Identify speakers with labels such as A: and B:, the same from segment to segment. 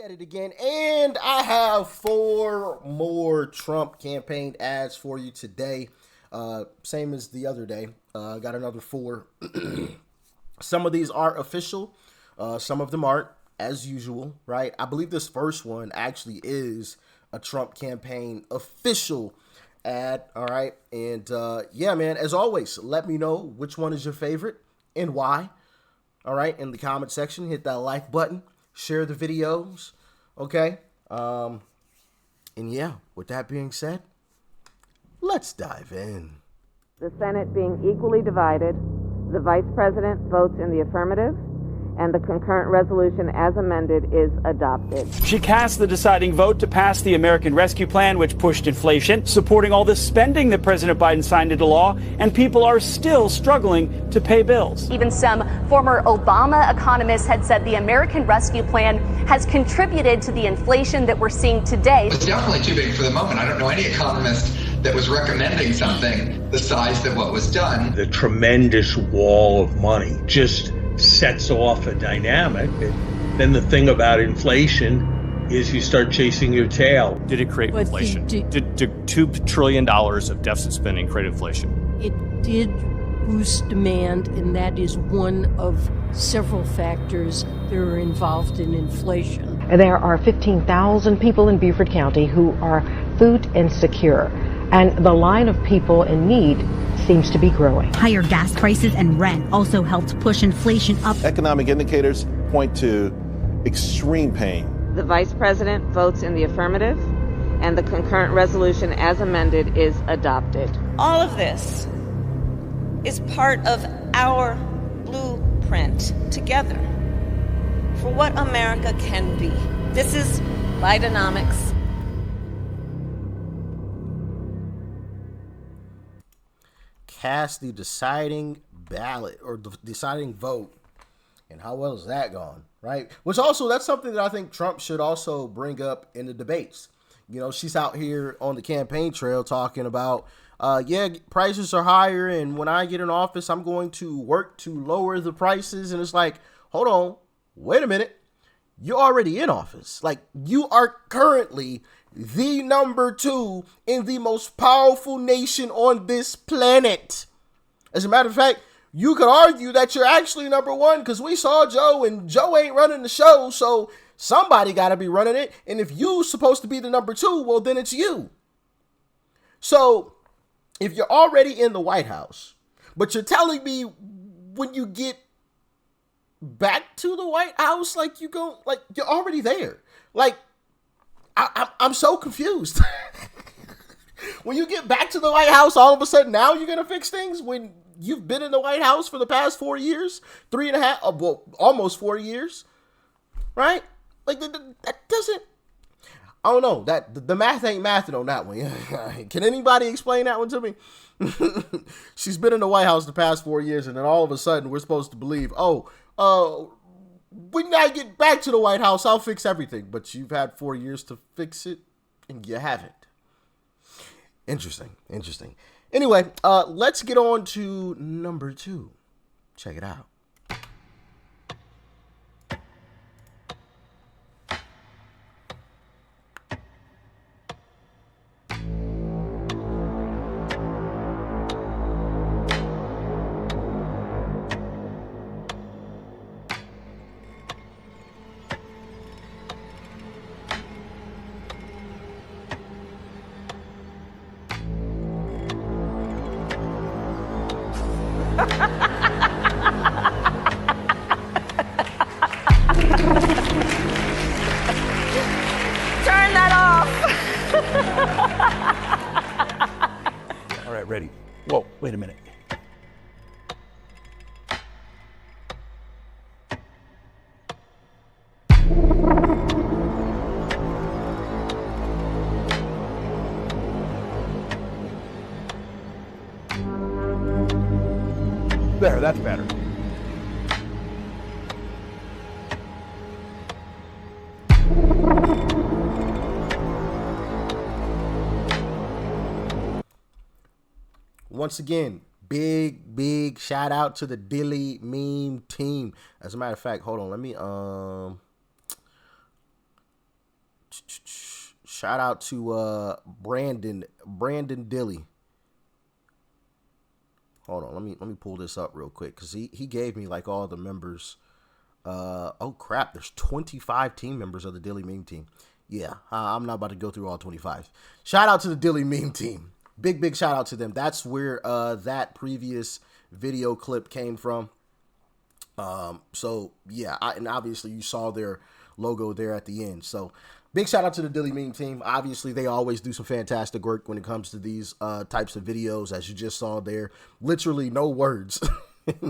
A: At it again, and I have 4 more Trump campaign ads for you today. Same as the other day. Got another 4. Some of these are official, some of them aren't, as usual, right? I believe this first one actually is a Trump campaign official ad, all right? And yeah, man, as always, let me know which one is your favorite and why, all right? In the comment section, hit that like button. Share the videos, okay? And yeah, with that being said, let's dive in.
B: The Senate being equally divided, the Vice President votes in the affirmative, and the concurrent resolution as amended is adopted.
C: She cast the deciding vote to pass the American Rescue Plan, which pushed inflation, supporting all the spending that President Biden signed into law, and people are still struggling to pay bills.
D: Even some former Obama economists had said the American Rescue Plan has contributed to the inflation that we're seeing today.
E: It's definitely too big for the moment. I don't know any economist that was recommending something the size that what was done.
F: The tremendous wall of money just sets off a dynamic. And then the thing about inflation is you start chasing your tail.
G: Did it create inflation? Did $2 trillion of deficit spending create inflation?
H: It did boost demand, and that is one of several factors that are involved in inflation.
I: There are 15,000 people in Beaufort County who are food insecure, and the line of people in need seems to be growing.
J: Higher gas prices and rent also helped push inflation up.
K: Economic indicators point to extreme pain.
B: The Vice President votes in the affirmative, and the concurrent resolution as amended is adopted.
L: All of this is part of our blueprint together for what America can be. This is Bidenomics.
A: Cast the deciding ballot or the deciding vote, and how well is that gone, right? Which also, that's something that I think Trump should also bring up in the debates. You know, she's out here on the campaign trail talking about, yeah, prices are higher, and when I get in office, I'm going to work to lower the prices. And it's like, hold on, wait a minute. You're already in office. Like, you are currently the number 2 in the most powerful nation on this planet. As a matter of fact, you could argue that you're actually number 1 because we saw Joe, and Joe ain't running the show, so somebody got to be running it. And if you're supposed to be the number 2, well, then it's you. So if you're already in the White House, but you're telling me when you get back to the White House, like you're already there. Like, I'm so confused. When you get back to the White House, all of a sudden now you're going to fix things when you've been in the White House for the past 4 years, 3.5, well, almost 4 years, right? Like that doesn't, I don't know, that the math ain't mathing on that one. Can anybody explain that one to me? She's been in the White House the past 4 years, and then all of a sudden we're supposed to believe, when I get back to the White House, I'll fix everything. But you've had 4 years to fix it, and you haven't. Interesting. Anyway, let's get on to number 2. Check it out.
L: Turn that off.
C: All right, ready. Whoa, wait a minute. There, that's better.
A: Once again, big shout out to the Dilly Meme team. As a matter of fact, hold on, let me Shout out to Brandon Dilly. Hold on, let me pull this up real quick because he gave me like all the members. Oh crap, there's 25 team members of the Dilly Meme Team. Yeah, I'm not about to go through all 25. Shout out to the Dilly Meme Team. Big shout out to them. That's where that previous video clip came from. So yeah, and obviously you saw their logo there at the end. So big shout out to the Dilly Meme Team. Obviously they always do some fantastic work when it comes to these types of videos, as you just saw there. Literally no words.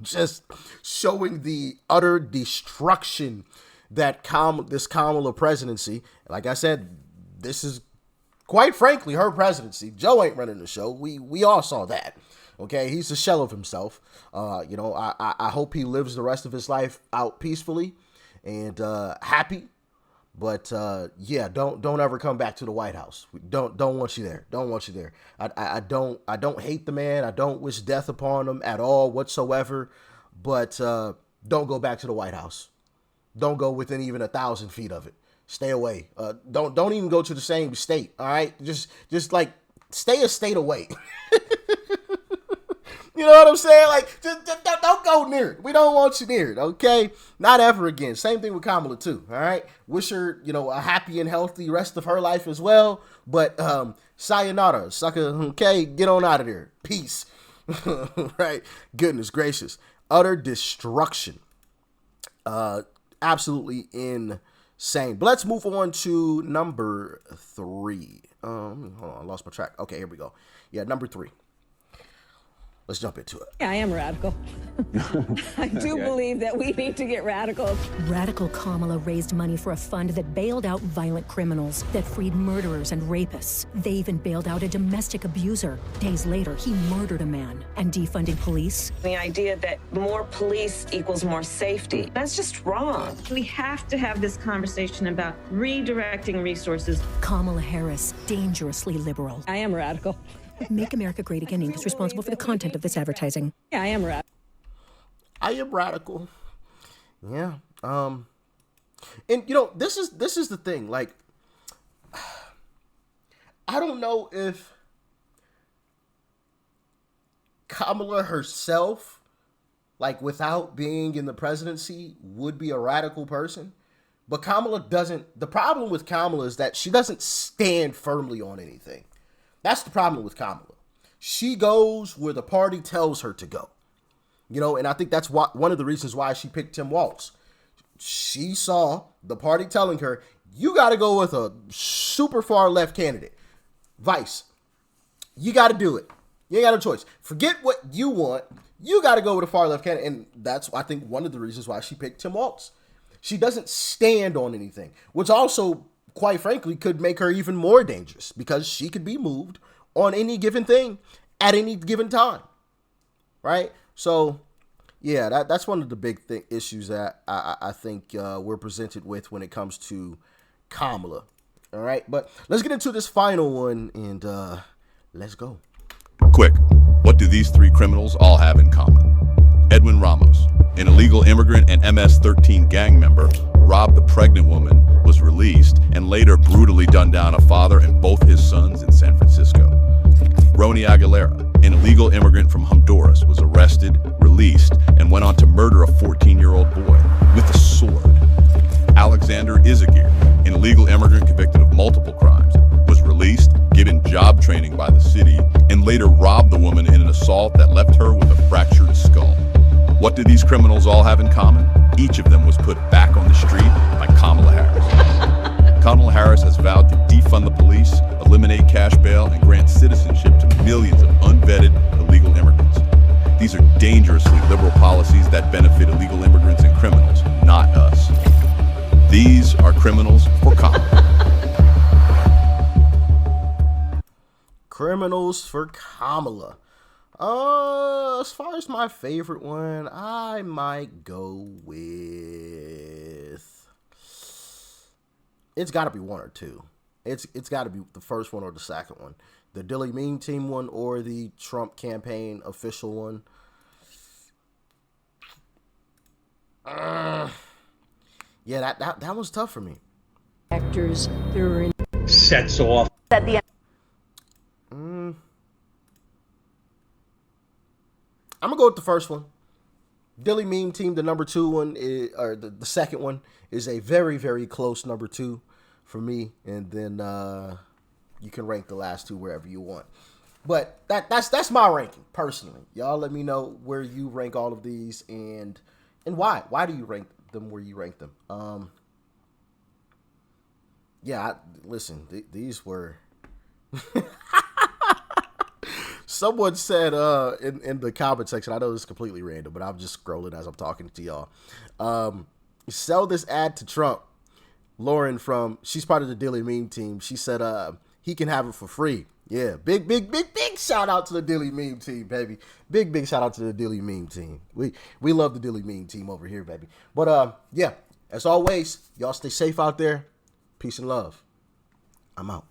A: Just showing the utter destruction that this Kamala presidency. Like I said, this is quite frankly her presidency. Joe ain't running the show. We all saw that. Okay, he's a shell of himself. I hope he lives the rest of his life out peacefully and happy. But yeah, don't ever come back to the White House. Don't want you there. Don't want you there. I don't hate the man. I don't wish death upon him at all whatsoever. But don't go back to the White House. Don't go within even 1,000 feet of it. Stay away. Don't even go to the same state. All right, just like stay a state away. You know what I'm saying? Like, just don't go near it. We don't want you near it, okay? Not ever again. Same thing with Kamala, too, all right? Wish her, a happy and healthy rest of her life as well. But sayonara, sucker, okay? Get on out of there. Peace. Right? Goodness gracious. Utter destruction. Absolutely insane. But let's move on to number 3. Hold on, I lost my track. Okay, here we go. Yeah, number 3. Let's jump into it.
M: Yeah, I am radical. I do believe that we need to get radical.
N: Radical Kamala raised money for a fund that bailed out violent criminals, that freed murderers and rapists. They even bailed out a domestic abuser. Days later, he murdered a man. And defunding police?
L: The idea that more police equals more safety, that's just wrong.
O: We have to have this conversation about redirecting resources.
N: Kamala Harris, dangerously liberal.
M: I am radical.
N: Make America Great Again Inc. is responsible for the content of this advertising.
M: Yeah, I am radical.
A: I am radical. Yeah. And this is the thing. Like, I don't know if Kamala herself, like without being in the presidency, would be a radical person. But Kamala doesn't. The problem with Kamala is that she doesn't stand firmly on anything. That's the problem with Kamala. She goes where the party tells her to go. And I think that's one of the reasons why she picked Tim Walz. She saw the party telling her, you got to go with a super far left candidate. Vice. You got to do it. You ain't got a choice. Forget what you want. You got to go with a far left candidate. And that's, I think, one of the reasons why she picked Tim Walz. She doesn't stand on anything, which also, quite frankly, could make her even more dangerous because she could be moved on any given thing at any given time, right? So, yeah, that's one of the big issues that I think we're presented with when it comes to Kamala, all right? But let's get into this final one, and let's go.
P: Quick, what do these 3 criminals all have in common? Edwin Ramos, an illegal immigrant and MS-13 gang member, robbed a pregnant woman, was released, and later brutally gunned down a father and both his sons in San Francisco. Roni Aguilera, an illegal immigrant from Honduras, was arrested, released, and went on to murder a 14-year-old boy with a sword. Alexander Izagir, an illegal immigrant convicted of multiple crimes, was released, given job training by the city, and later robbed the woman in an assault that left her with a fractured skull. What do these criminals all have in common? Each of them was put back on the street by Kamala Harris. Kamala Harris has vowed to defund the police, eliminate cash bail, and grant citizenship to millions of unvetted illegal immigrants. These are dangerously liberal policies that benefit illegal immigrants and criminals, not us. These are criminals for Kamala.
A: Criminals for Kamala. As far as my favorite one, I might go with... It's got to be one or two. It's got to be the first one or the second one. The Dilly Meme Team one or the Trump campaign official one. Yeah, that was tough for me.
H: Actors, there are
F: sets off.
D: That the
A: I'm gonna go with the first one. Dilly Meme Team, the number 2 one, or the second one, is a very, very close number 2 for me. And then you can rank the last 2 wherever you want. But that's my ranking personally. Y'all let me know where you rank all of these and why. Why do you rank them where you rank them? Listen, these were. Someone said in the comment section, I know this is completely random, but I'm just scrolling as I'm talking to y'all. Sell this ad to Trump. Lauren she's part of the Dilly Meme Team. She said he can have it for free. Yeah, big shout out to the Dilly Meme Team, baby. Big shout out to the Dilly Meme Team. We love the Dilly Meme Team over here, baby. But as always, y'all stay safe out there. Peace and love. I'm out.